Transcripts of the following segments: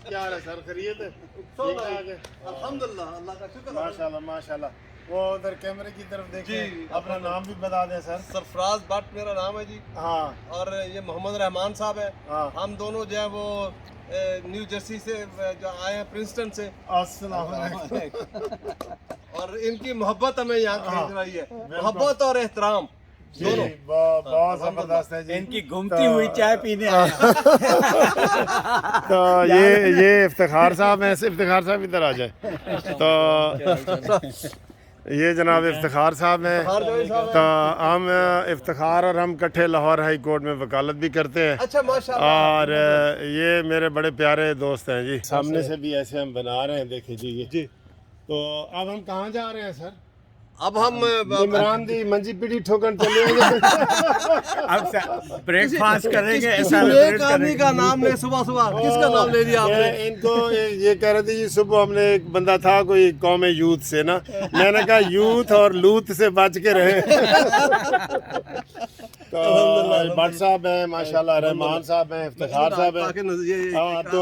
क्या हाल है सर, खैरियत है? ठीक ठाक है, अल्हम्दुलिल्लाह, अल्लाह का शुक्र है। माशाल्लाह माशाल्लाह। वो उधर कैमरे की तरफ देखिए, जी। अपना नाम भी बता दें सर। सरफराज भट्ट मेरा नाम है जी, हाँ और ये मोहम्मद रहमान साहब है। हाँ। हम दोनों जो है वो न्यू जर्सी से जो आए हैं, प्रिंसटन से, अस्सलाम वालेकुम। और इनकी मोहब्बत हमें यहाँ खींच रही है, मोहब्बत और एहतराम जी, दोनों। बहुत जबरदस्त है जी। इनकी घूमती हुई चाय पीने आया। तो ये इफ्तिखार साहब हैं, इफ्तिखार साहब इधर आ जाए। तो ये जनाब इफ्तिखार साहब हैं। तो हम इफ्तिखार और हम इकट्ठे लाहौर हाई कोर्ट में वकालत भी करते हैं। अच्छा, माशाल्लाह। और ये मेरे बड़े प्यारे दोस्त हैं जी। सामने से भी ऐसे हम बना रहे हैं, देखिए जी ये। जी, तो अब हम कहाँ जा रहे हैं सर? अब हम इमरान दी मंजी पीढ़ी ठोकन चले अब ब्रेकफास्ट करेंगे, किसी नेक आदमी का नाम ले, सुबह सुबह किसका नाम ले लिया आपने? इनको ये कह रहे थे जी, सुबह हमने एक बंदा था कोई कौम यूथ से ना, मैंने कहा यूथ और लूथ से बच के रहे। तो भट्ट साहब हैं माशाल्लाह, रहमान साहब हैं, इफ्तिखार साहब हैं। हाँ, तो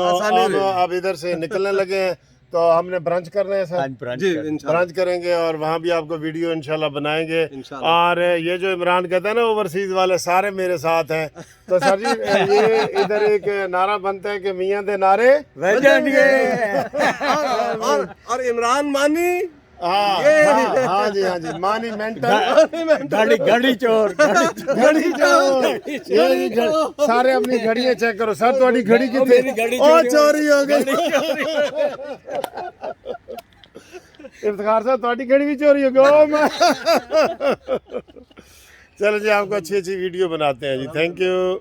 अब इधर से निकलने लगे हैं, तो हमने ब्रंच कर रहे हैं सर। जी, इंशाल्लाह ब्रंच करेंगे और वहाँ भी आपको वीडियो इंशाल्लाह बनाएंगे। इंशाल्लाह। और ये जो इमरान कहता है ना ओवरसीज वाले सारे मेरे साथ हैं। तो सर जी ये इधर एक नारा बनता है कि मियां दे नारे और इमरान मानी, हाँ हाँ जी, हाँ जी, मानी मेंटल घड़ी चोर घड़ी चोर। ये जी सारे अपनी घड़ियां चेक करो सर, तुम्हारी घड़ी कितनी ओ चोरी हो गई। इफ्तिखार साहब तुम्हारी घड़ी भी चोरी हो गई। ओ मैं चलो जी, आपको अच्छी अच्छी वीडियो बनाते हैं जी। Thank you.